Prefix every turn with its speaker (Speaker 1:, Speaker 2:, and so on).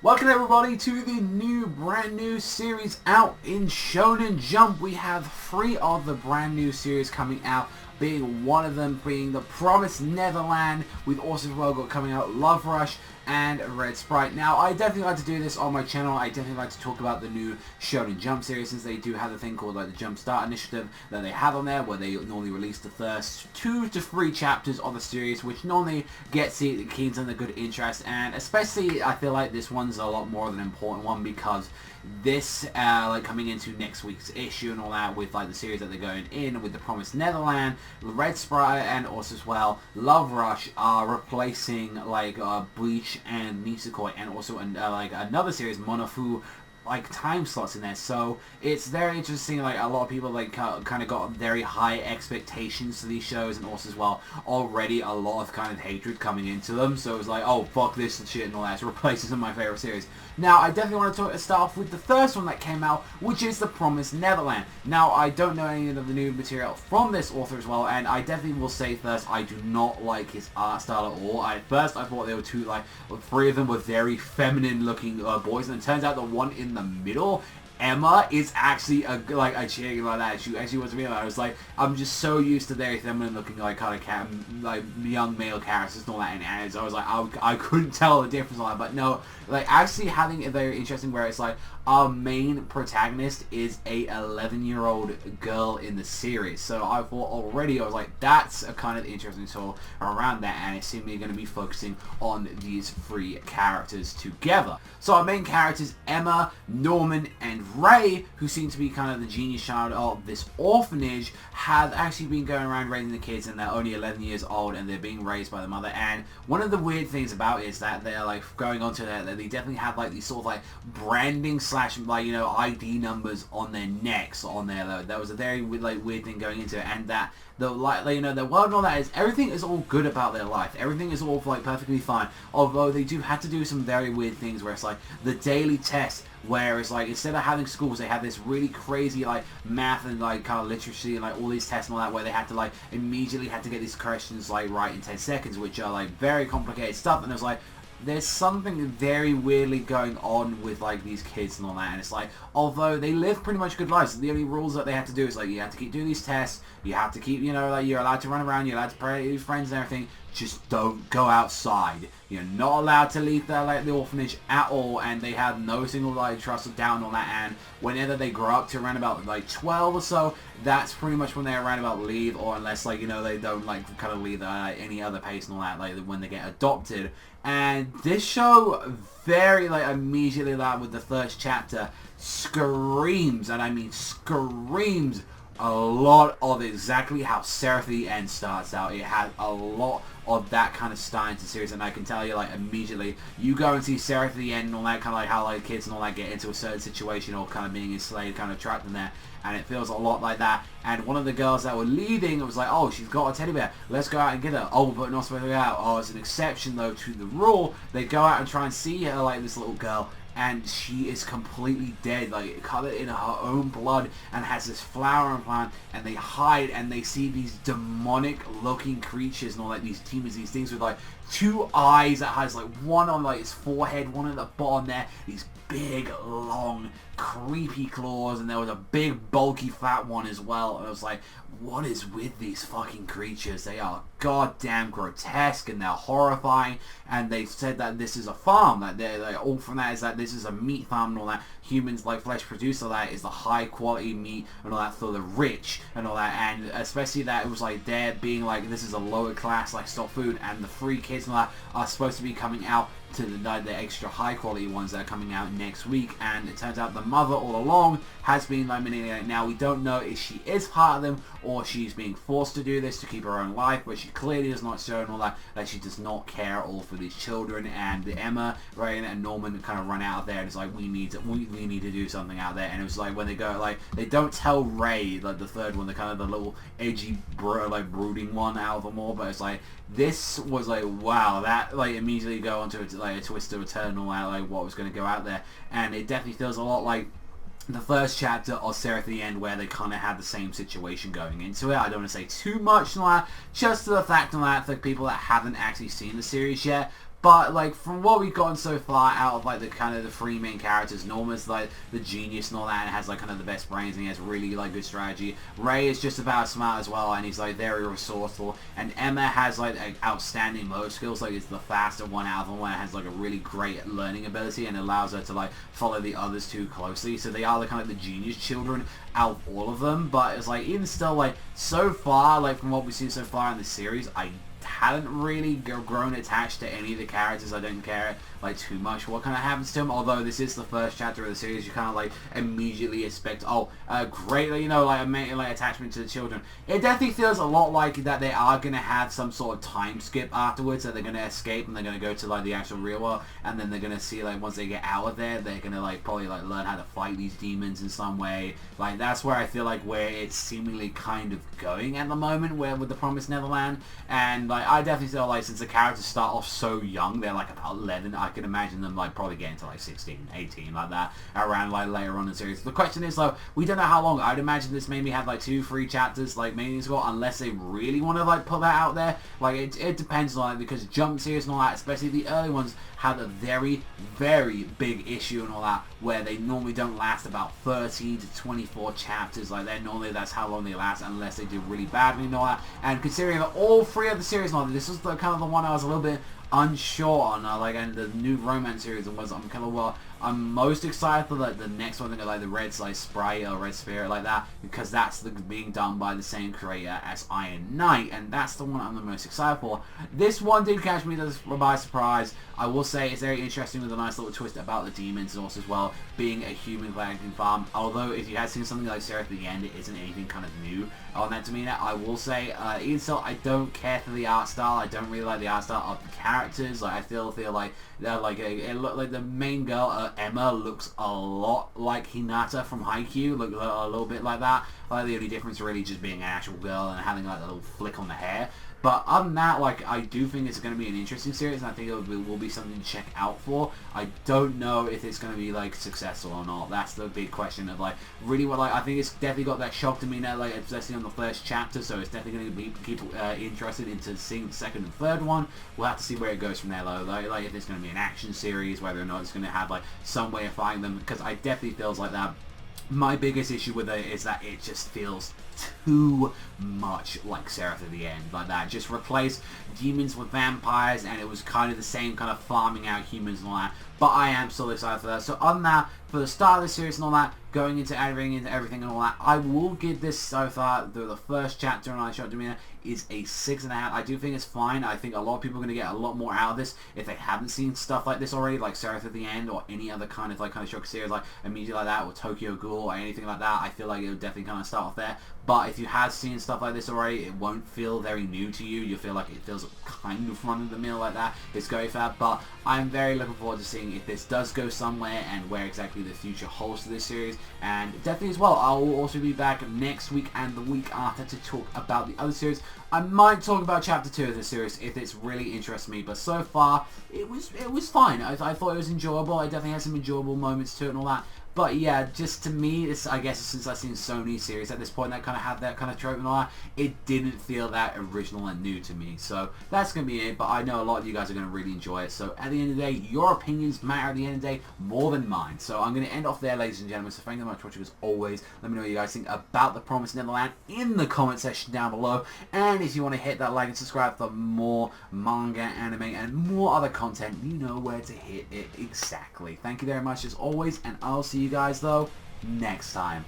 Speaker 1: Welcome everybody to the brand new series out in Shonen Jump. We have 3 of the brand new series coming out, being one of them being The Promised Neverland. We've also got coming out Love Rush and Red Sprite. Now, I definitely like to do this on my channel. I definitely like to talk about the new Shonen Jump series, since they do have a thing called like the Jump Start Initiative that they have on there, where they normally release the first 2 to 3 chapters of the series, which normally gets the kids in a good interest. And especially, I feel like this one's a lot more of an important one, because this like coming into next week's issue and all that, with like the series that they're going in with The Promised Neverland, Red Sprite, and also as well Love Rush are replacing like Bleach and Nisekoi, and also like another series, Monofu, like time slots in there. So it's very interesting. Like a lot of people like kind of got very high expectations for these shows, and also as well already a lot of kind of hatred coming into them. So it's like, oh fuck this and shit and all that. It replaces some of my favorite series. Now I definitely want to start off with the first one that came out, which is The Promised Neverland. Now I don't know any of the new material from this author as well, and I definitely will say first, I do not like his art style at all. At first I thought they were two, like 3 of them were very feminine looking boys, and it turns out the one in the middle, Emma, is actually a chick like that. She actually was real. I was like, I'm just so used to very feminine looking like kind of like young male characters and all that in anime. So I was like, I couldn't tell the difference on that. But no, like actually having a very interesting where it's like our main protagonist is a 11-year-old girl in the series. So I thought already, I was like, that's a kind of interesting story around that, and it's seemingly going to be focusing on these 3 characters together. So our main characters, Emma, Norman, and Ray, who seem to be kind of the genius child of this orphanage, have actually been going around raising the kids, and they're only 11 years old, and they're being raised by the mother. And one of the weird things about it is that they're like going on to that they definitely have like these sort of like branding slash like, you know, ID numbers on their necks on there. Though that was a very weird thing going into it, and that the you know, the world and all that is, everything is all good about their life. Everything is all like perfectly fine. Although they do have to do some very weird things where it's like the daily test, where it's like instead of having schools, they have this really crazy like math and like kind of literacy and like all these tests and all that, where they had to like immediately had to get these questions like right in 10 seconds, which are like very complicated stuff. And it was like, there's something very weirdly going on with like these kids and all that, and it's like, although they live pretty much good lives, the only rules that they have to do is like, you have to keep doing these tests, you have to keep, you know, like you're allowed to run around, you're allowed to play with your friends and everything, just don't go outside. You're not allowed to leave the orphanage at all, and they have no single like trust or doubt and all that. And whenever they grow up to around about like 12 or so, that's pretty much when they're around about leave, or unless like, you know, they don't like kind of leave any other pace and all that, like when they get adopted. And this show very like immediately, like with the first chapter, screams, and I mean screams, a lot of exactly how Seraph the End starts out. It has a lot of that kind of style into the series, and I can tell you like immediately, you go and see Seraph the End and all that, kind of like how like kids and all that get into a certain situation or kind of being enslaved, kind of trapped in there, and it feels a lot like that. And one of the girls that were leading, it was like, oh, she's got a teddy bear, let's go out and get her. Oh, but not supposed to go out. Oh, it's an exception though to the rule. They go out and try and see her, like this little girl, and she is completely dead, like covered in her own blood, and has this flower implant, and they hide, and they see these demonic looking creatures and all that, these demons, these things with like 2 eyes that has like one on like his forehead, one at the bottom there, these big long creepy claws, and there was a big bulky fat one as well. And I was like, what is with these fucking creatures? They are goddamn grotesque, and they're horrifying. And they said that this is a farm, that they're all from that is that this is a meat farm and all that. Humans like flesh produce all that is the high quality meat and all that for the rich and all that. And especially that it was like they're being like, this is a lower class like stock food, and the 3 kids and all that are supposed to be coming out to the extra high quality ones that are coming out next week. And it turns out the mother all along has been like manipulated. Now we don't know if she is part of them or she's being forced to do this to keep her own life, but she clearly does not show and all that she does not care at all for these children. And the Emma, Ray, and Norman kind of run out of there, and it's like, we need to do something out there. And it was like when they go, like they don't tell Ray, like the third one, the kind of the little edgy like brooding one out of them all, but it's like this was like, wow, that like immediately go onto like a twist of eternal out like what was going to go out there. And it definitely feels a lot like the first chapter of Seraph the End, where they kind of had the same situation going into it. I don't want to say too much on that, just to the fact on that for people that haven't actually seen the series yet. But, like, from what we've gotten so far out of, like, the kind of the three main characters, Norma's, like, the genius and all that, and has, like, kind of the best brains, and he has really, like, good strategy. Ray is just about smart as well, and he's, like, very resourceful. And Emma has, like, outstanding motor skills, like, is the faster one out of them, and has, like, a really great learning ability, and allows her to, like, follow the others too closely. So they are, like, kind of the genius children out of all of them. But it's, like, even still, like, so far, like, from what we've seen so far in the series, I haven't really grown attached to any of the characters. I don't care like too much what kind of happens to them, although this is the first chapter of the series. You kind of like immediately expect, oh, great, you know, like attachment to the children. It definitely feels a lot like that they are going to have some sort of time skip afterwards, that they're going to escape and they're going to go to like the actual real world, and then they're going to see like once they get out of there, they're going to like probably like learn how to fight these demons in some way. Like that's where I feel like where it's seemingly kind of going at the moment, where with the Promised Neverland. And like I definitely feel like since the characters start off so young, they're like about 11, I can imagine them like probably getting to like 16, 18 like that around like later on in the series. The question is though, we don't know how long. I'd imagine this maybe have like 2-3 chapters like maybe as well, unless they really want to like put that out there. Like it depends on it, because Jump series and all that, especially the early ones, had a very big issue and all that, where they normally don't last about 13 to 24 chapters. Like that normally that's how long they last, unless they do really badly and all that. And considering that all 3 of the series, and all that, this was the kind of the one I was a little bit unsure on, like, and the new romance series, and was I'm kind of, well, I'm most excited for like the next one, like the Red like Sprite or Red Spirit like that, because that's being done by the same creator as Iron Knight, and that's the one I'm the most excited for. This one did catch me by surprise. I will say it's very interesting, with a nice little twist about the demons also as well, being a human collecting farm. Although if you had seen something like Seraph at the end, it isn't anything kind of new on that demeanor. I will say, even still, I don't care for the art style. I don't really like the art style of the characters. Like I feel like it looked like the main girl, Emma, looks a lot like Hinata from Haikyu, look a little bit like that. Like the only difference really just being an actual girl and having like a little flick on the hair. But other than that, like, I do think it's going to be an interesting series, and I think it will be something to check out for. I don't know if it's going to be, like, successful or not. That's the big question of, like, really what, like, I think it's definitely got that shock to me now, like, especially on the first chapter, so it's definitely going to be keep interested into seeing the second and third one. We'll have to see where it goes from there, though. Like if it's going to be an action series, whether or not it's going to have, like, some way of fighting them, because I definitely feels like that. My biggest issue with it is that it just feels too much like Seraph at the end, like that. Just replace demons with vampires, and it was kind of the same kind of farming out humans and all that. But I am still excited for that. So on that, for the start of the series and all that, going into everything and all that, I will give this so far, the first chapter on I Shot Demeanor is a 6.5. I do think it's fine. I think a lot of people are going to get a lot more out of this if they haven't seen stuff like this already, like Seraph at the End, or any other kind of shock series like immediately like that, or Tokyo Ghoul, or anything like that. I feel like it would definitely kind of start off there. But if you have seen stuff like this already, it won't feel very new to you. You feel like it feels kind of run-of-the-mill like that. It's going for that. But I'm very looking forward to seeing if this does go somewhere, and where exactly the future holds for this series. And definitely as well, I will also be back next week and the week after to talk about the other series. I might talk about Chapter 2 of this series if it's really interests me, but so far, it was fine. I thought it was enjoyable. I definitely had some enjoyable moments to it and all that. But yeah, just to me, it's, I guess since I've seen Sony series at this point that kind of have that kind of trope and all that, it didn't feel that original and new to me. So that's going to be it, but I know a lot of you guys are going to really enjoy it. So at the end of the day, your opinions matter at the end of the day more than mine. So I'm going to end off there, ladies and gentlemen. So thank you very much for watching as always. Let me know what you guys think about The Promised Neverland in the comment section down below. And if you want to hit that like and subscribe for more manga, anime, and more other content, you know where to hit it exactly. Thank you very much as always, and I'll see you guys though next time.